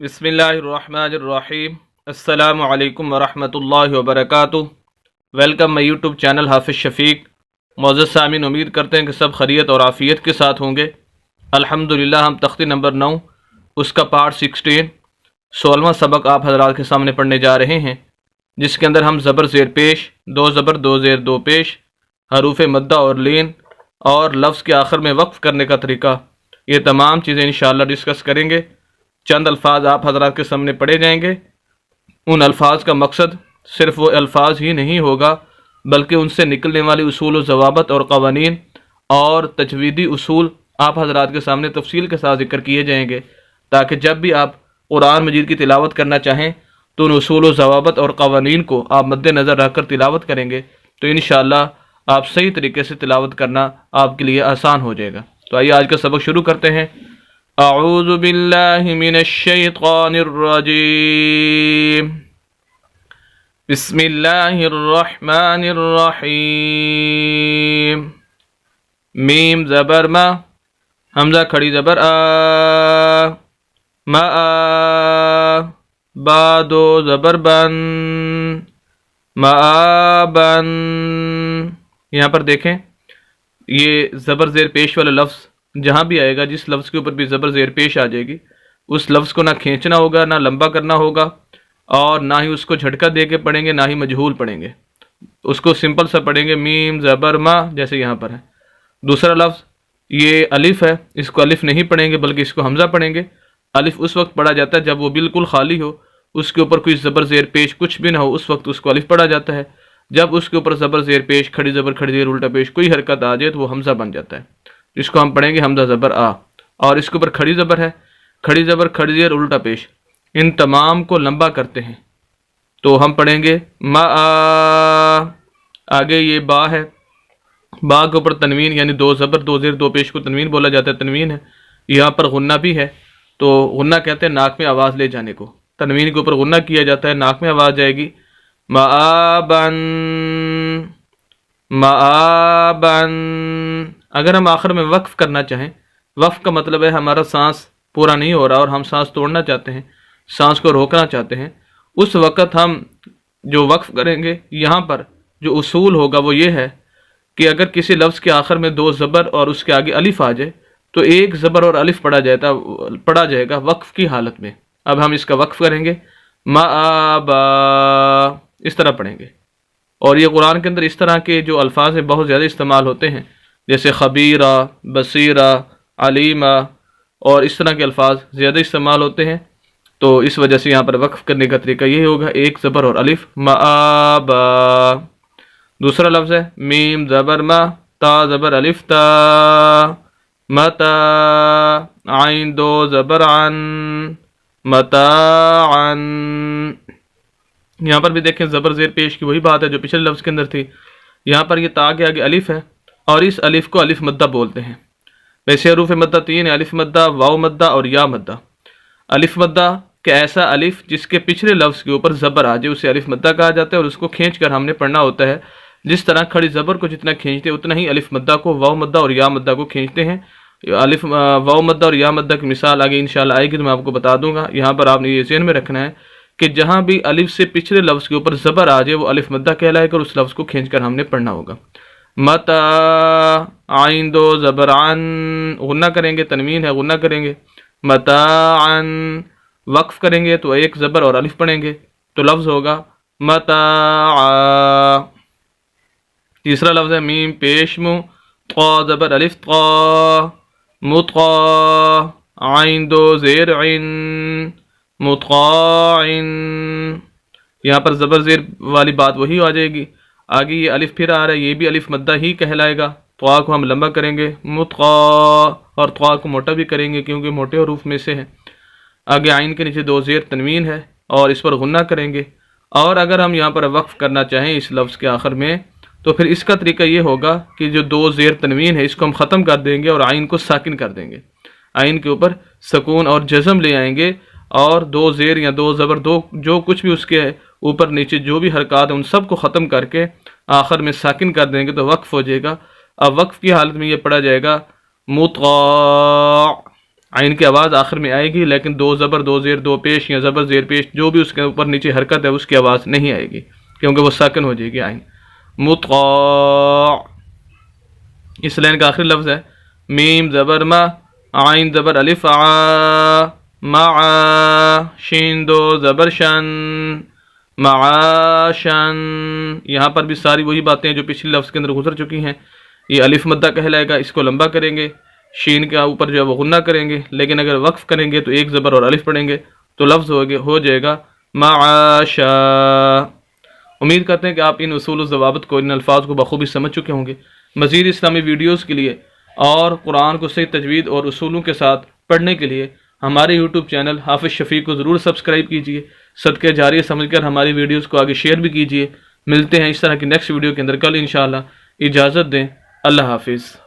بسم اللہ الرحمن الرحیم السلام علیکم ورحمۃ اللہ وبرکاتہ۔ ویلکم مائی یوٹیوب چینل حافظ شفیق۔ معزز سامعین، امید کرتے ہیں کہ سب خیریت اور عافیت کے ساتھ ہوں گے۔ الحمدللہ ہم تختی نمبر 9 اس کا پارٹ 16واں سبق آپ حضرات کے سامنے پڑھنے جا رہے ہیں، جس کے اندر ہم زبر زیر پیش، دو زبر دو زیر دو پیش، حروف مدہ اور لین اور لفظ کے آخر میں وقف کرنے کا طریقہ، یہ تمام چیزیں انشاءاللہ ڈسکس کریں گے۔ چند الفاظ آپ حضرات کے سامنے پڑھے جائیں گے۔ ان الفاظ کا مقصد صرف وہ الفاظ ہی نہیں ہوگا، بلکہ ان سے نکلنے والی اصول و ضوابط اور قوانین اور تجویدی اصول آپ حضرات کے سامنے تفصیل کے ساتھ ذکر کیے جائیں گے، تاکہ جب بھی آپ قرآن مجید کی تلاوت کرنا چاہیں تو ان اصول و ضوابط اور قوانین کو آپ مد نظر رکھ کر تلاوت کریں گے تو انشاءاللہ آپ صحیح طریقے سے تلاوت کرنا آپ کے لیے آسان ہو جائے گا۔ تو آئیے آج کا سبق شروع کرتے ہیں۔ اعوذ باللہ من الشیطان الرجیم، بسم اللہ الرحمن الرحیم۔ میم زبر ما، حمزہ کھڑی زبر آ، ما آ، با دو زبر بن، ما آ بن۔ یہاں پر دیکھیں، یہ زبر زیر پیش والا لفظ جہاں بھی آئے گا، جس لفظ کے اوپر بھی زبر زیر پیش آ جائے گی، اس لفظ کو نہ کھینچنا ہوگا، نہ لمبا کرنا ہوگا، اور نہ ہی اس کو جھٹکا دے کے پڑھیں گے، نہ ہی مجہول پڑھیں گے۔ اس کو سمپل سا پڑھیں گے، میم زبر ما، جیسے یہاں پر ہے۔ دوسرا لفظ یہ الف ہے، اس کو الف نہیں پڑھیں گے بلکہ اس کو حمزہ پڑھیں گے۔ الف اس وقت پڑھا جاتا ہے جب وہ بالکل خالی ہو، اس کے اوپر کوئی زبر زیر پیش کچھ بھی نہ ہو، اس وقت اس کو الف پڑھا جاتا ہے۔ جب اس کے اوپر زبر زیر پیش، کھڑی زبر کھڑی زیر الٹا پیش کوئی حرکت آ جائے تو وہ حمزہ بن جاتا ہے، جس کو ہم پڑھیں گے حمزہ زبر آ۔ اور اس کے اوپر کھڑی زبر ہے، کھڑی زبر کھڑی زیر الٹا پیش، ان تمام کو لمبا کرتے ہیں تو ہم پڑھیں گے ما آ۔ آگے یہ با ہے، با کے اوپر تنوین، یعنی دو زبر دو زیر دو پیش کو تنوین بولا جاتا ہے، تنوین ہے۔ یہاں پر غنہ بھی ہے، تو غنہ کہتے ہیں ناک میں آواز لے جانے کو، تنوین کے اوپر غنہ کیا جاتا ہے، ناک میں آواز جائے گی، معابن، معابن۔ اگر ہم آخر میں وقف کرنا چاہیں، وقف کا مطلب ہے ہمارا سانس پورا نہیں ہو رہا اور ہم سانس توڑنا چاہتے ہیں، سانس کو روکنا چاہتے ہیں، اس وقت ہم جو وقف کریں گے، یہاں پر جو اصول ہوگا وہ یہ ہے کہ اگر کسی لفظ کے آخر میں دو زبر اور اس کے آگے الف آ جائے تو ایک زبر اور الف پڑھا جائے گا وقف کی حالت میں۔ اب ہم اس کا وقف کریں گے، معابا، اس طرح پڑھیں گے۔ اور یہ قرآن کے اندر اس طرح کے جو الفاظ ہیں بہت زیادہ استعمال ہوتے ہیں، جیسے خبیرہ، بصیرہ، علیمہ، اور اس طرح کے الفاظ زیادہ استعمال ہوتے ہیں، تو اس وجہ سے یہاں پر وقف کرنے کا طریقہ یہ ہوگا، ایک زبر اور الف، معابا۔ دوسرا لفظ ہے میم زبر ما، تا زبر الف تا، متا، عین دو زبر عن، متاعن۔ یہاں پر بھی دیکھیں زبر زیر پیش کی وہی بات ہے جو پچھلے لفظ کے اندر تھی، یہاں پر یہ تا کے آگے الف ہے اور اس الف کو الف مدہ بولتے ہیں۔ ویسے حروف مدہ 3 ہے، الف مدہ، واو مدہ اور یا مدہ۔ الف مدہ کہ ایسا الف جس کے پچھلے لفظ کے اوپر زبر آ جائے اسے الف مدہ کہا جاتا ہے، اور اس کو کھینچ کر ہم نے پڑھنا ہوتا ہے، جس طرح کھڑی زبر کو جتنا کھینچتے ہیں اتنا ہی الف مدہ کو، واو مدہ اور یا مدہ کو کھینچتے ہیں۔ الف واو مدہ اور یا مدہ کی مثال آگے انشاءاللہ آئے گی تو میں آپ کو بتا دوں گا۔ یہاں پر آپ نے یہ ذہن میں رکھنا ہے کہ جہاں بھی الف سے پچھلے لفظ کے اوپر زبر آ جائے وہ الف مدہ کہلائے گا، اور اس لفظ کو کھینچ کر ہم نے پڑھنا ہوگا۔ متا، عین دو زبر عن، غنہ کریں گے، تنوین ہے غنہ کریں گے، متاعن۔ وقف کریں گے تو ایک زبر اور الف پڑھیں گے تو لفظ ہوگا متاعا۔ تیسرا لفظ ہے میم پیش مو، طا زبر الف طا، مطقا، عین دو زیر عن، مطقاعن۔ یہاں پر زبر زیر والی بات وہی آ جائے گی، آگے یہ الف پھر آ رہا ہے، یہ بھی الف مدہ ہی کہلائے گا، طا کو ہم لمبا کریں گے، مطقا، اور طا کو موٹا بھی کریں گے کیونکہ موٹے حروف میں سے ہے۔ آگے عین کے نیچے دو زیر تنوین ہے اور اس پر غنہ کریں گے۔ اور اگر ہم یہاں پر وقف کرنا چاہیں اس لفظ کے آخر میں تو پھر اس کا طریقہ یہ ہوگا کہ جو دو زیر تنوین ہے اس کو ہم ختم کر دیں گے اور عین کو ساکن کر دیں گے، عین کے اوپر سکون اور جزم لے آئیں گے، اور دو زیر یا دو زبر دو جو کچھ بھی اس کے اوپر نیچے جو بھی حرکات ہیں ان سب کو ختم کر کے آخر میں ساکن کر دیں گے تو وقف ہو جائے گا۔ اب وقف کی حالت میں یہ پڑھا جائے گا مطاع۔ عین کی آواز آخر میں آئے گی، لیکن دو زبر دو زیر دو پیش یا زبر زیر پیش جو بھی اس کے اوپر نیچے حرکت ہے اس کی آواز نہیں آئے گی، کیونکہ وہ ساکن ہو جائے گی عین۔ مطاع، اس لائن کا آخری لفظ ہے میم زبر ما، عین زبر الف عا، مع، شین دو زبر شن، معاشن۔ یہاں پر بھی ساری وہی باتیں جو پچھلی لفظ کے اندر گزر چکی ہیں۔ یہ الف مدہ کہلائے گا، اس کو لمبا کریں گے، شین کے اوپر جو ہے وہ غنہ کریں گے، لیکن اگر وقف کریں گے تو ایک زبر اور الف پڑھیں گے تو لفظ ہو جائے گا معاشا۔ امید کرتے ہیں کہ آپ ان اصول و ضوابط کو، ان الفاظ کو بخوبی سمجھ چکے ہوں گے۔ مزید اسلامی ویڈیوز کے لیے اور قرآن کو صحیح تجوید اور اصولوں کے ساتھ پڑھنے کے لیے ہمارے یوٹیوب چینل حافظ شفیق کو ضرور سبسکرائب کیجیے۔ صدقہ جاریہ سمجھ کر ہماری ویڈیوز کو آگے شیئر بھی کیجیے۔ ملتے ہیں اس طرح کی نیکسٹ ویڈیو کے اندر کل انشاءاللہ۔ اجازت دیں، اللہ حافظ۔